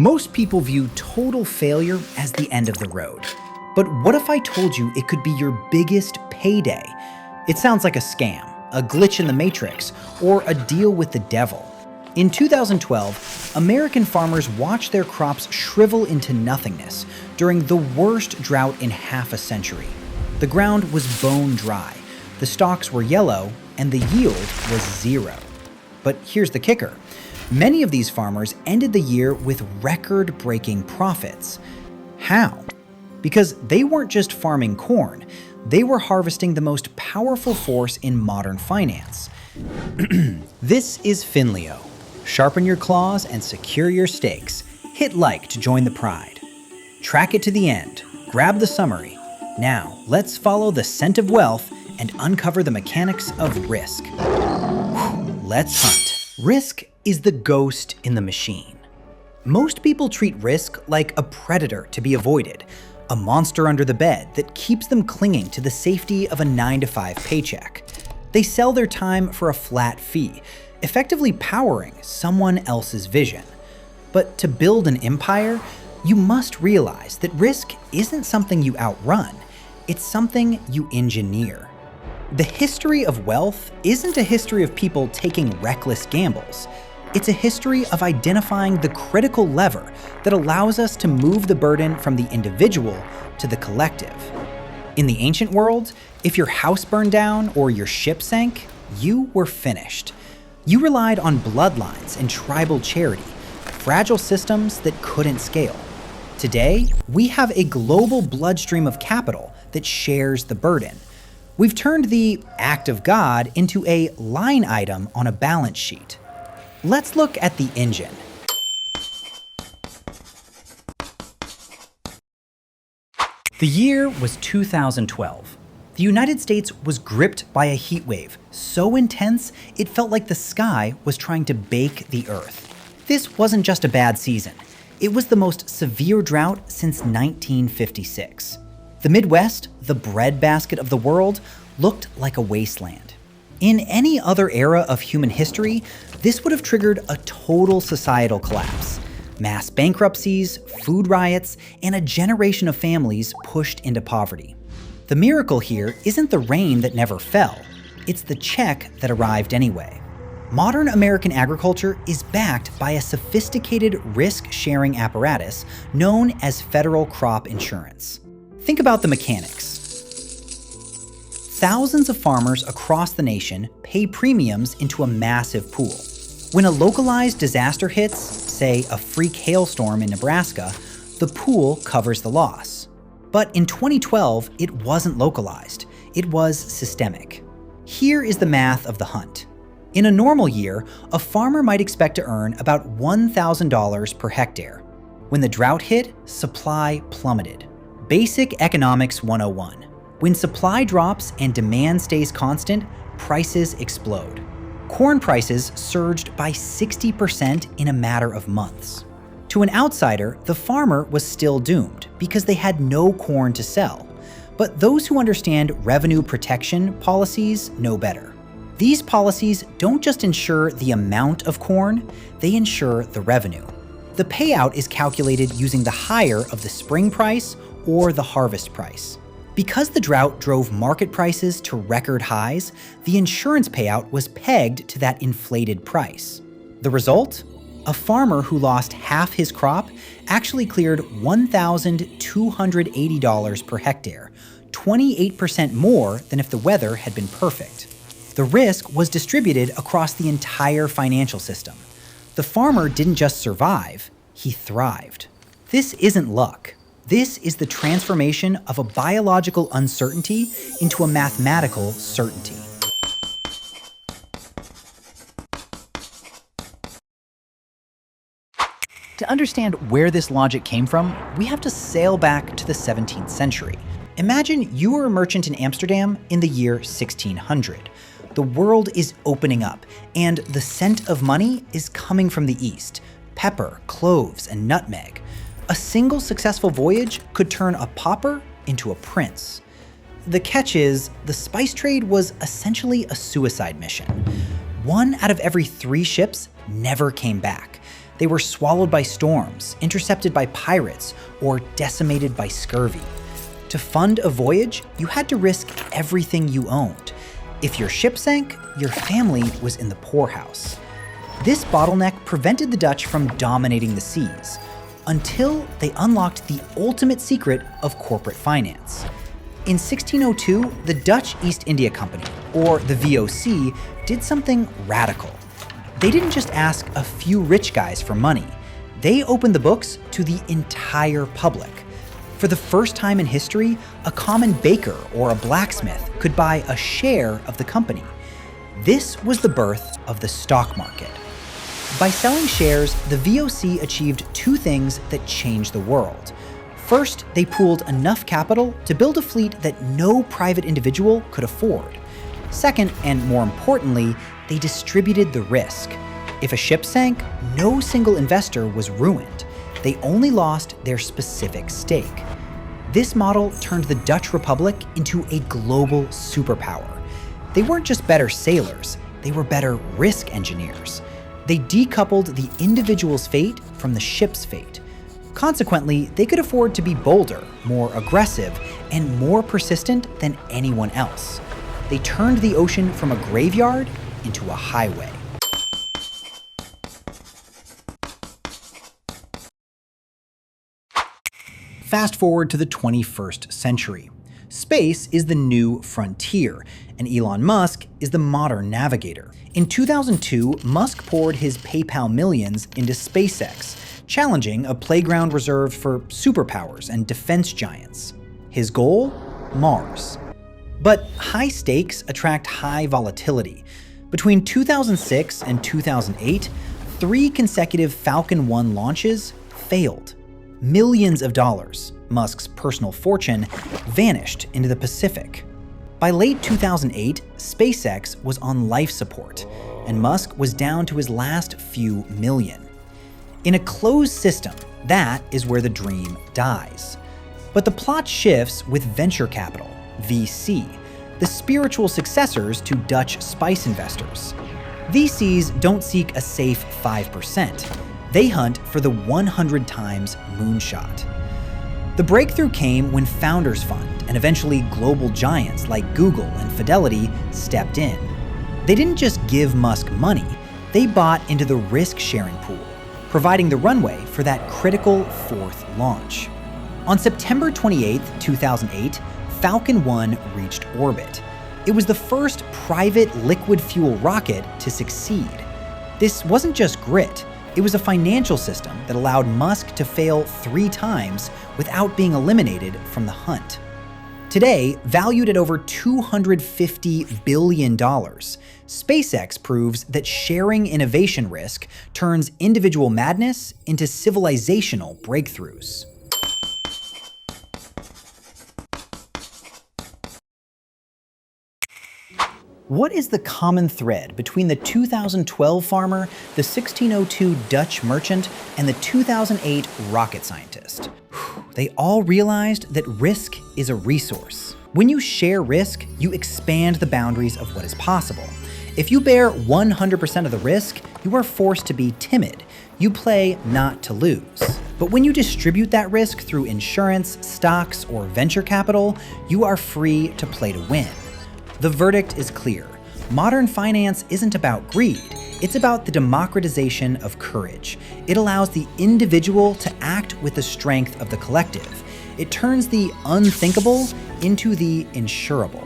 Most people view total failure as the end of the road. But what if I told you it could be your biggest payday? It sounds like a scam, a glitch in the matrix, or a deal with the devil. In 2012, American farmers watched their crops shrivel into nothingness during the worst drought in half a century. The ground was bone dry, the stalks were yellow, and the yield was zero. But here's the kicker. Many of these farmers ended the year with record-breaking profits. How? Because they weren't just farming corn, they were harvesting the most powerful force in modern finance. This is Finleo. Sharpen your claws and secure your stakes. Hit like to join the pride. Track it to the end. Grab the summary. Now, let's follow the scent of wealth and uncover the mechanics of risk. Let's hunt. Risk is the ghost in the machine. Most people treat risk like a predator to be avoided, a monster under the bed that keeps them clinging to the safety of a 9-to-5 paycheck. They sell their time for a flat fee, effectively powering someone else's vision. But to build an empire, you must realize that risk isn't something you outrun, it's something you engineer. The history of wealth isn't a history of people taking reckless gambles. It's a history of identifying the critical lever that allows us to move the burden from the individual to the collective. In the ancient world, if your house burned down or your ship sank, you were finished. You relied on bloodlines and tribal charity, fragile systems that couldn't scale. Today, we have a global bloodstream of capital that shares the burden. We've turned the act of God into a line item on a balance sheet. Let's look at the engine. The year was 2012. The United States was gripped by a heat wave so intense it felt like the sky was trying to bake the earth. This wasn't just a bad season. It was the most severe drought since 1956. The Midwest, the breadbasket of the world, looked like a wasteland. In any other era of human history, this would have triggered a total societal collapse. Mass bankruptcies, food riots, and a generation of families pushed into poverty. The miracle here isn't the rain that never fell, it's the check that arrived anyway. Modern American agriculture is backed by a sophisticated risk-sharing apparatus known as federal crop insurance. Think about the mechanics. Thousands of farmers across the nation pay premiums into a massive pool. When a localized disaster hits, say a freak hailstorm in Nebraska, the pool covers the loss. But in 2012, it wasn't localized, it was systemic. Here is the math of the hunt. In a normal year, a farmer might expect to earn about $1,000 per hectare. When the drought hit, supply plummeted. Basic Economics 101. When supply drops and demand stays constant, prices explode. Corn prices surged by 60% in a matter of months. To an outsider, the farmer was still doomed because they had no corn to sell. But those who understand revenue protection policies know better. These policies don't just ensure the amount of corn, they ensure the revenue. The payout is calculated using the higher of the spring price or the harvest price. Because the drought drove market prices to record highs, the insurance payout was pegged to that inflated price. The result? A farmer who lost half his crop actually cleared $1,280 per hectare, 28% more than if the weather had been perfect. The risk was distributed across the entire financial system. The farmer didn't just survive, he thrived. This isn't luck. This is the transformation of a biological uncertainty into a mathematical certainty. To understand where this logic came from, we have to sail back to the 17th century. Imagine you were a merchant in Amsterdam in the year 1600. The world is opening up, and the scent of money is coming from the east. Pepper, cloves, and nutmeg. A single successful voyage could turn a pauper into a prince. The catch is, the spice trade was essentially a suicide mission. 1 out of every 3 ships never came back. They were swallowed by storms, intercepted by pirates, or decimated by scurvy. To fund a voyage, you had to risk everything you owned. If your ship sank, your family was in the poorhouse. This bottleneck prevented the Dutch from dominating the seas, until they unlocked the ultimate secret of corporate finance. In 1602, the Dutch East India Company, or the VOC, did something radical. They didn't just ask a few rich guys for money. They opened the books to the entire public. For the first time in history, a common baker or a blacksmith could buy a share of the company. This was the birth of the stock market. By selling shares, the VOC achieved two things that changed the world. First, they pooled enough capital to build a fleet that no private individual could afford. Second, and more importantly, they distributed the risk. If a ship sank, no single investor was ruined. They only lost their specific stake. This model turned the Dutch Republic into a global superpower. They weren't just better sailors, they were better risk engineers. They decoupled the individual's fate from the ship's fate. Consequently, they could afford to be bolder, more aggressive, and more persistent than anyone else. They turned the ocean from a graveyard into a highway. Fast forward to the 21st century. Space is the new frontier, and Elon Musk is the modern navigator. In 2002, Musk poured his PayPal millions into SpaceX, challenging a playground reserved for superpowers and defense giants. His goal? Mars. But high stakes attract high volatility. Between 2006 and 2008, 3 consecutive Falcon 1 launches failed. Millions of dollars, Musk's personal fortune, vanished into the Pacific. By late 2008, SpaceX was on life support, and Musk was down to his last few million. In a closed system, that is where the dream dies. But the plot shifts with venture capital, VC, the spiritual successors to Dutch spice investors. VCs don't seek a safe 5%. They hunt for the 100 times moonshot. The breakthrough came when Founders Fund and eventually global giants like Google and Fidelity stepped in. They didn't just give Musk money, they bought into the risk-sharing pool, providing the runway for that critical fourth launch. On September 28, 2008, Falcon 1 reached orbit. It was the first private liquid fuel rocket to succeed. This wasn't just grit. It was a financial system that allowed Musk to fail 3 times without being eliminated from the hunt. Today, valued at over $250 billion, SpaceX proves that sharing innovation risk turns individual madness into civilizational breakthroughs. What is the common thread between the 2012 farmer, the 1602 Dutch merchant, and the 2008 rocket scientist? They all realized that risk is a resource. When you share risk, you expand the boundaries of what is possible. If you bear 100% of the risk, you are forced to be timid. You play not to lose. But when you distribute that risk through insurance, stocks, or venture capital, you are free to play to win. The verdict is clear. Modern finance isn't about greed. It's about the democratization of courage. It allows the individual to act with the strength of the collective. It turns the unthinkable into the insurable.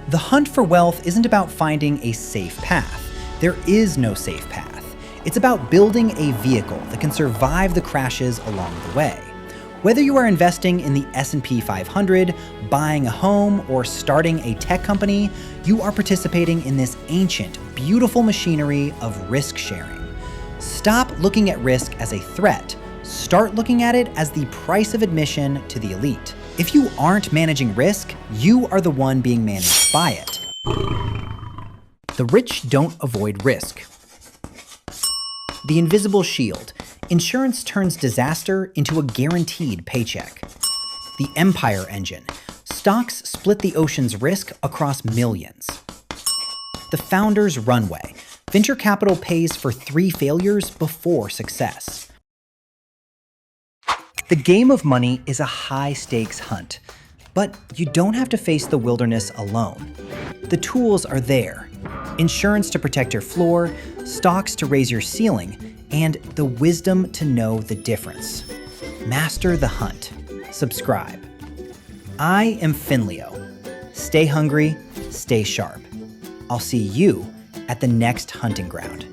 The hunt for wealth isn't about finding a safe path. There is no safe path. It's about building a vehicle that can survive the crashes along the way. Whether you are investing in the S&P 500, buying a home, or starting a tech company, you are participating in this ancient, beautiful machinery of risk sharing. Stop looking at risk as a threat. Start looking at it as the price of admission to the elite. If you aren't managing risk, you are the one being managed by it. The rich don't avoid risk. The invisible shield. Insurance turns disaster into a guaranteed paycheck. The Empire Engine. Stocks split the ocean's risk across millions. The Founder's Runway. Venture capital pays for 3 failures before success. The game of money is a high-stakes hunt, but you don't have to face the wilderness alone. The tools are there: insurance to protect your floor, stocks to raise your ceiling, and the wisdom to know the difference. Master the hunt. Subscribe. I am Finleo. Stay hungry, stay sharp. I'll see you at the next hunting ground.